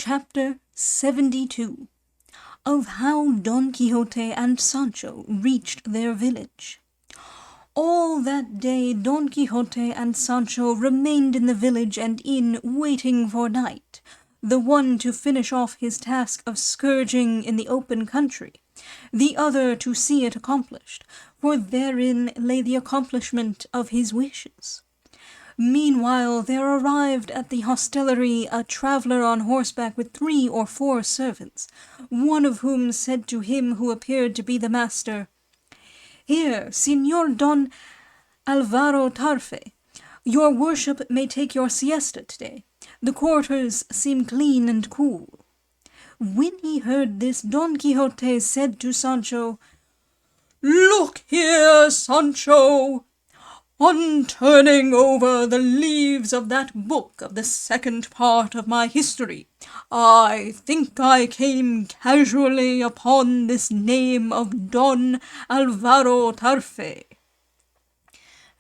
Chapter 72 of how Don Quixote and Sancho reached their village. All that day Don Quixote and Sancho remained in the village and inn waiting for night, the one to finish off his task of scourging in the open country, the other to see it accomplished, for therein lay the accomplishment of his wishes. Meanwhile there arrived at the hostelry a traveller on horseback with 3 or 4 servants, one of whom said to him who appeared to be the master, "Here, Señor Don Alvaro Tarfe, your worship may take your siesta today. The quarters seem clean and cool." When he heard this, Don Quixote said to Sancho, "Look here, Sancho! On turning over the leaves of that book of the second part of my history, I think I came casually upon this name of Don Alvaro Tarfe."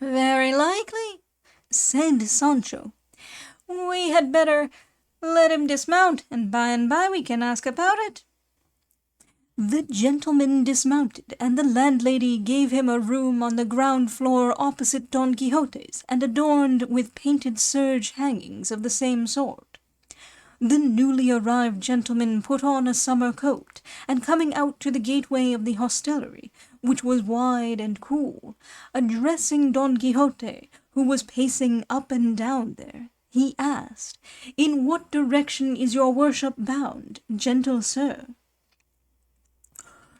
"Very likely," said Sancho. "We had better let him dismount, and by we can ask about it." The gentleman dismounted, and the landlady gave him a room on the ground floor opposite Don Quixote's, and adorned with painted serge hangings of the same sort. The newly arrived gentleman put on a summer coat, and coming out to the gateway of the hostelry, which was wide and cool, addressing Don Quixote, who was pacing up and down there, he asked, "In what direction is your worship bound, gentle sir?"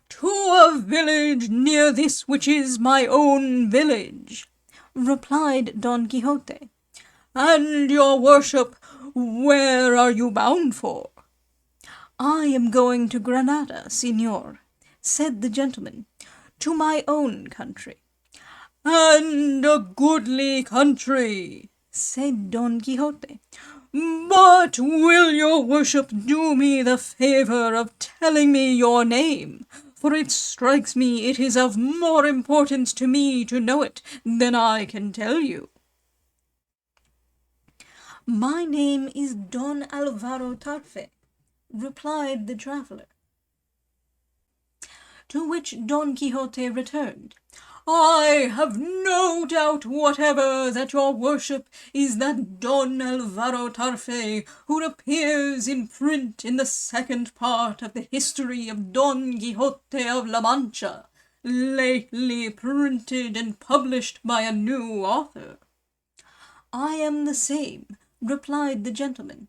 "To a village near this which is my own village," replied Don Quixote. "And your worship, where are you bound for?" "I am going to Granada, señor," said the gentleman, "to my own country." "And a goodly country," said Don Quixote. "But will your worship do me the favour of telling me your name? For it strikes me it is of more importance to me to know it than I can tell you." "My name is Don Alvaro Tarfe," replied the traveller. To which Don Quixote returned, "I have no doubt whatever that your worship is that Don Alvaro Tarfe who appears in print in the second part of the history of Don Quixote of La Mancha, lately printed and published by a new author." "I am the same," replied the gentleman,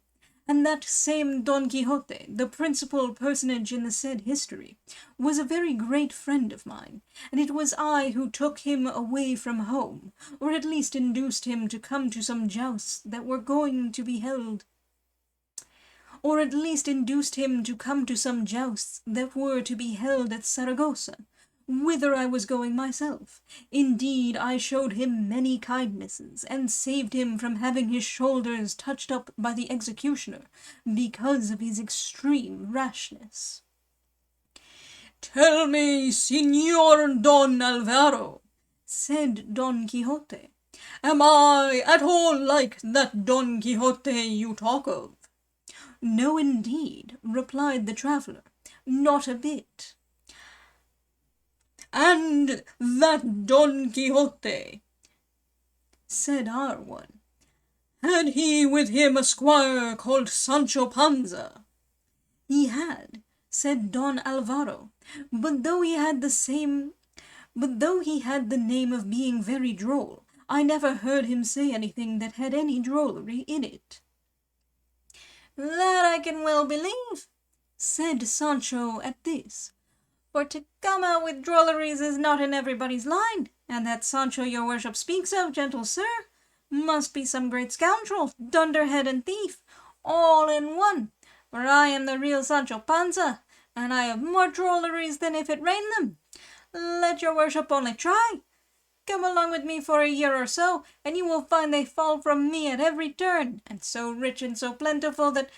"and that same Don Quixote, the principal personage in the said history, was a very great friend of mine, and it was I who took him away from home, or at least induced him to come to some jousts that were going to be held at Saragossa, whither I was going myself. Indeed, I showed him many kindnesses, and saved him from having his shoulders touched up by the executioner, because of his extreme rashness." "Tell me, Señor Don Alvaro," said Don Quixote, "am I at all like that Don Quixote you talk of?" "No, indeed," replied the traveller, "not a bit." "And that Don Quixote," said our one, "had he with him a squire called Sancho Panza?" "He had," said Don Alvaro, but though he had the name of being very droll, I never heard him say anything that had any drollery in it." "That I can well believe," said Sancho at this, "for to come out with drolleries is not in everybody's line, and that Sancho your worship speaks of, gentle sir, must be some great scoundrel, dunderhead and thief, all in one, for I am the real Sancho Panza, and I have more drolleries than if it rained them. Let your worship only try. Come along with me for a year or so, and you will find they fall from me at every turn, and so rich and so plentiful that,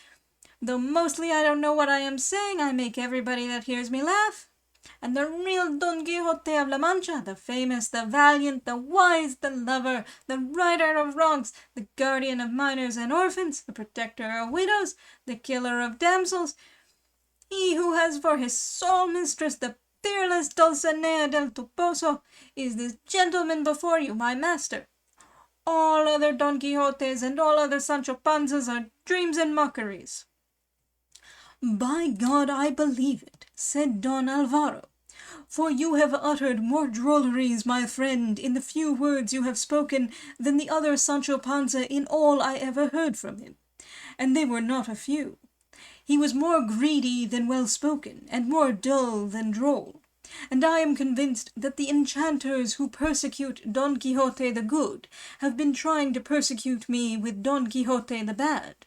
though mostly I don't know what I am saying, I make everybody that hears me laugh. And the real Don Quixote of La Mancha, the famous, the valiant, the wise, the lover, the righter of wrongs, the guardian of minors and orphans, the protector of widows, the killer of damsels, he who has for his sole mistress the fearless Dulcinea del Toboso, is this gentleman before you, my master. All other Don Quixotes and all other Sancho Panzas are dreams and mockeries." "By God, I believe it," said Don Alvaro, "for you have uttered more drolleries, my friend, in the few words you have spoken than the other Sancho Panza in all I ever heard from him, and they were not a few. He was more greedy than well-spoken, and more dull than droll, and I am convinced that the enchanters who persecute Don Quixote the good have been trying to persecute me with Don Quixote the bad.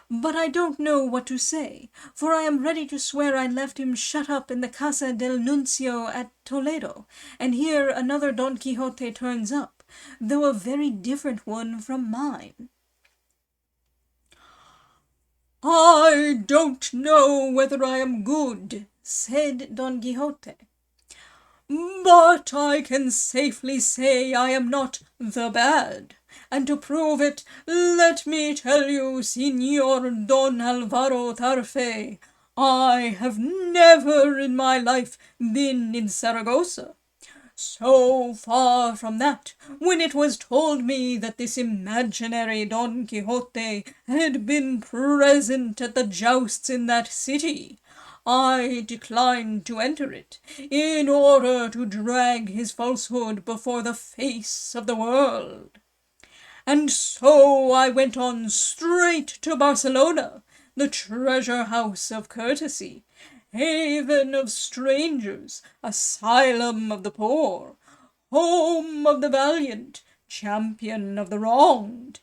But I don't know what to say, for I am ready to swear I left him shut up in the Casa del Nuncio at Toledo, and here another Don Quixote turns up, though a very different one from mine." "I don't know whether I am good," said Don Quixote, "but I can safely say I am not the bad. And to prove it, let me tell you, Señor Don Alvaro Tarfe, I have never in my life been in Saragossa. So far from that, when it was told me that this imaginary Don Quixote had been present at the jousts in that city, I declined to enter it, in order to drag his falsehood before the face of the world. And so I went on straight to Barcelona, the treasure house of courtesy, haven of strangers, asylum of the poor, home of the valiant, champion of the wronged,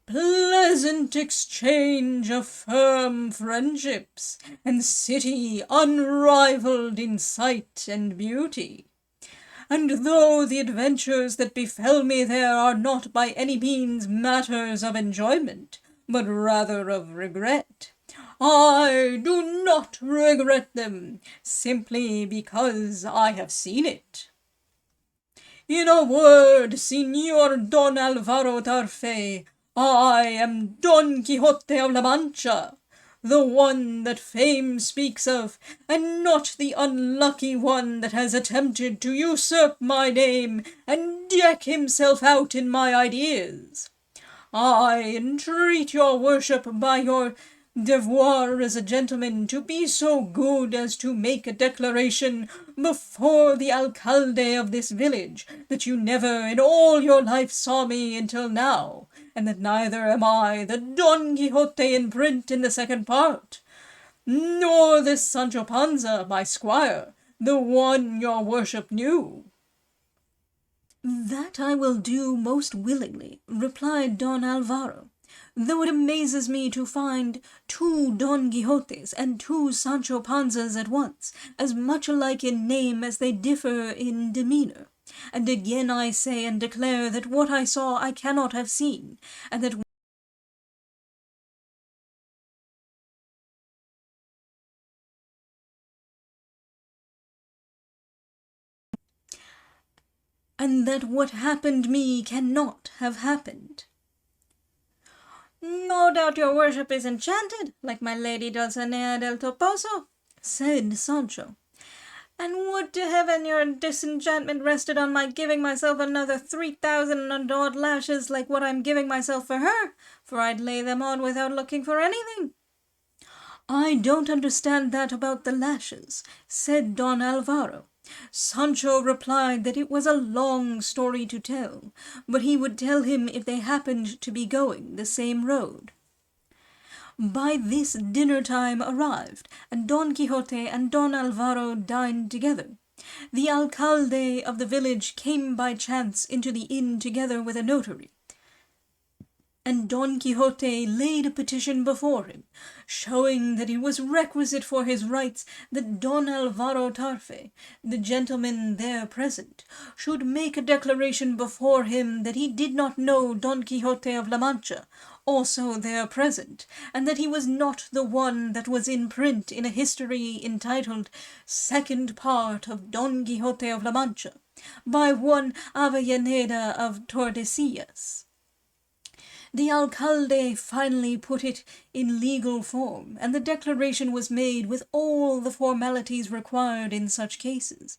pleasant exchange of firm friendships, and city unrivalled in sight and beauty. And though the adventures that befell me there are not by any means matters of enjoyment, but rather of regret, I do not regret them, simply because I have seen it. In a word, Señor Don Alvaro Tarfe, I am Don Quixote of La Mancha, the one that fame speaks of, and not the unlucky one that has attempted to usurp my name and deck himself out in my ideas. I entreat your worship by your devoir as a gentleman to be so good as to make a declaration before the alcalde of this village that you never in all your life saw me until now, and that neither am I the Don Quixote in print in the second part, nor this Sancho Panza, my squire, the one your worship knew." "That I will do most willingly," replied Don Alvaro, "though it amazes me to find two Don Quixotes and two Sancho Panzas at once, as much alike in name as they differ in demeanour. And again I say and declare that what I saw I cannot have seen, and that what happened me cannot have happened." "No doubt your worship is enchanted, like my lady Dulcinea del Toboso," said Sancho. "and would to heaven your disenchantment rested on my giving myself another 3,000 and odd lashes like what I'm giving myself for her, for I'd lay them on without looking for anything." "I don't understand that about the lashes," said Don Alvaro. Sancho replied that it was a long story to tell, but he would tell him if they happened to be going the same road. By this dinner time arrived, and Don Quixote and Don Alvaro dined together. The alcalde of the village came by chance into the inn together with a notary, And Don Quixote laid a petition before him, showing that it was requisite for his rights that Don Alvaro Tarfe, the gentleman there present, should make a declaration before him that he did not know Don Quixote of La Mancha, also there present, and that he was not the one that was in print in a history entitled Second Part of Don Quixote of La Mancha, by one Avellaneda of Tordesillas. The alcalde finally put it in legal form, and the declaration was made with all the formalities required in such cases,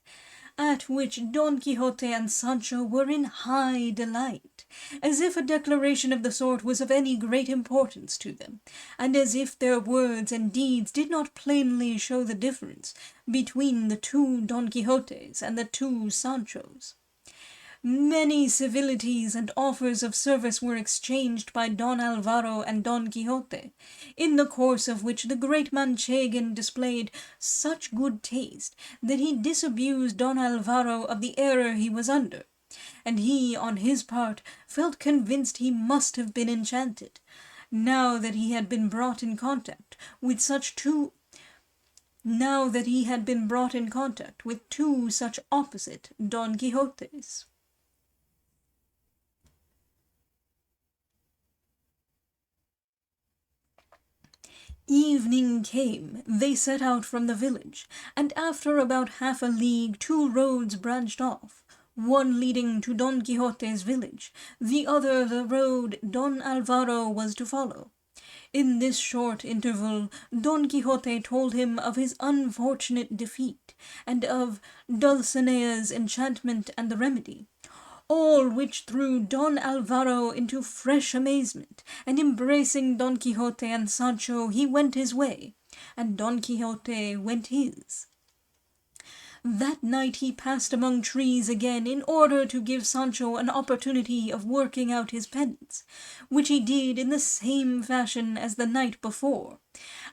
at which Don Quixote and Sancho were in high delight, as if a declaration of the sort was of any great importance to them, and as if their words and deeds did not plainly show the difference between the two Don Quixotes and the two Sanchos. Many civilities and offers of service were exchanged by Don Alvaro and Don Quixote, in the course of which the great Manchegan displayed such good taste that he disabused Don Alvaro of the error he was under, and he, on his part, felt convinced he must have been enchanted, now that he had been brought in contact with two such opposite Don Quixotes. Evening came, they set out from the village, and after about half a league 2 roads branched off, one leading to Don Quixote's village, the other the road Don Alvaro was to follow. In this short interval Don Quixote told him of his unfortunate defeat, and of Dulcinea's enchantment and the remedy, all which threw Don Alvaro into fresh amazement, and embracing Don Quixote and Sancho he went his way, and Don Quixote went his. That night he passed among trees again in order to give Sancho an opportunity of working out his penance, which he did in the same fashion as the night before,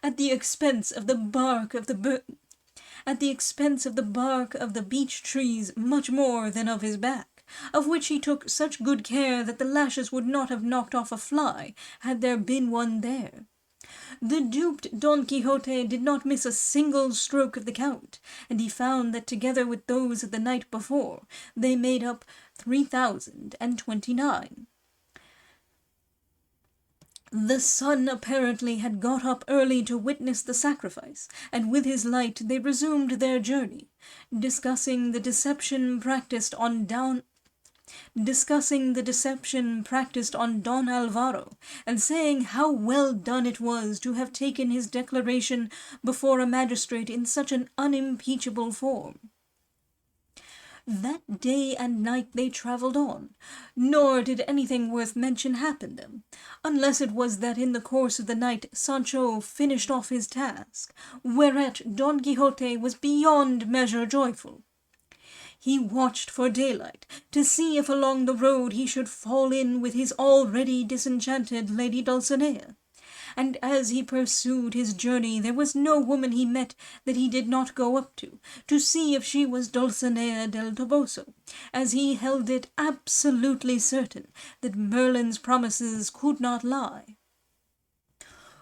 at the expense of the bark of the beech trees much more than of his back, of which he took such good care that the lashes would not have knocked off a fly had there been one there. The duped Don Quixote did not miss a single stroke of the count, and he found that together with those of the night before, they made up 3,029. The sun apparently had got up early to witness the sacrifice, and with his light they resumed their journey, discussing the deception practised on Don Alvaro, and saying how well done it was to have taken his declaration before a magistrate in such an unimpeachable form. That day and night they travelled on, nor did anything worth mention happen them, unless it was that in the course of the night Sancho finished off his task, whereat Don Quixote was beyond measure joyful. He watched for daylight, to see if along the road he should fall in with his already disenchanted Lady Dulcinea, and as he pursued his journey there was no woman he met that he did not go up to see if she was Dulcinea del Toboso, as he held it absolutely certain that Merlin's promises could not lie.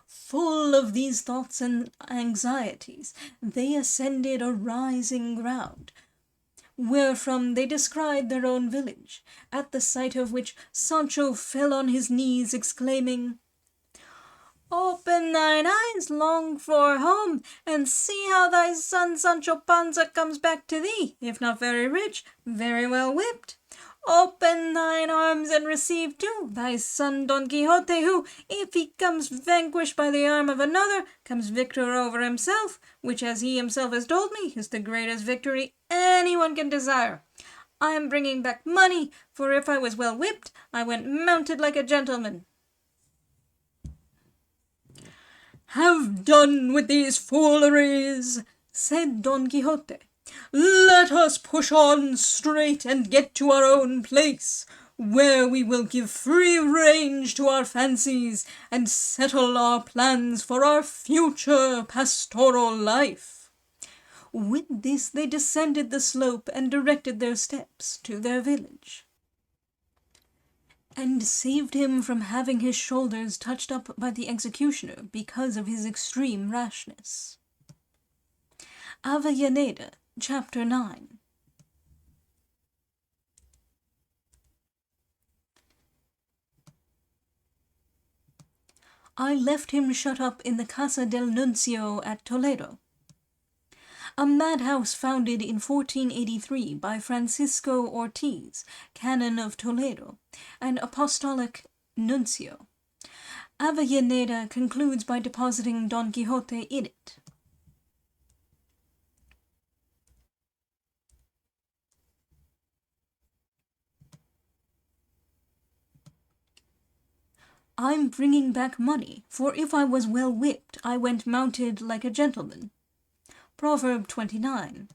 Full of these thoughts and anxieties, they ascended a rising ground, wherefrom they descried their own village, at the sight of which Sancho fell on his knees, exclaiming, "Open thine eyes, long for home, and see how thy son Sancho Panza comes back to thee, if not very rich, very well whipped. Open thine arms and receive too thy son Don Quixote, who, if he comes vanquished by the arm of another, comes victor over himself, which, as he himself has told me, is the greatest victory anyone can desire. I am bringing back money, for if I was well whipped, I went mounted like a gentleman." "Have done with these fooleries," said Don Quixote. "Let us push on straight and get to our own place, where we will give free range to our fancies and settle our plans for our future pastoral life." With this they descended the slope and directed their steps to their village. and saved him from having his shoulders touched up by the executioner because of his extreme rashness. Avellaneda, Chapter 9. I left him shut up in the Casa del Nuncio at Toledo, a madhouse founded in 1483 by Francisco Ortiz, canon of Toledo, and apostolic nuncio. Avellaneda concludes by depositing Don Quixote in it. I'm bringing back money, for if I was well whipped, I went mounted like a gentleman. Proverb 29.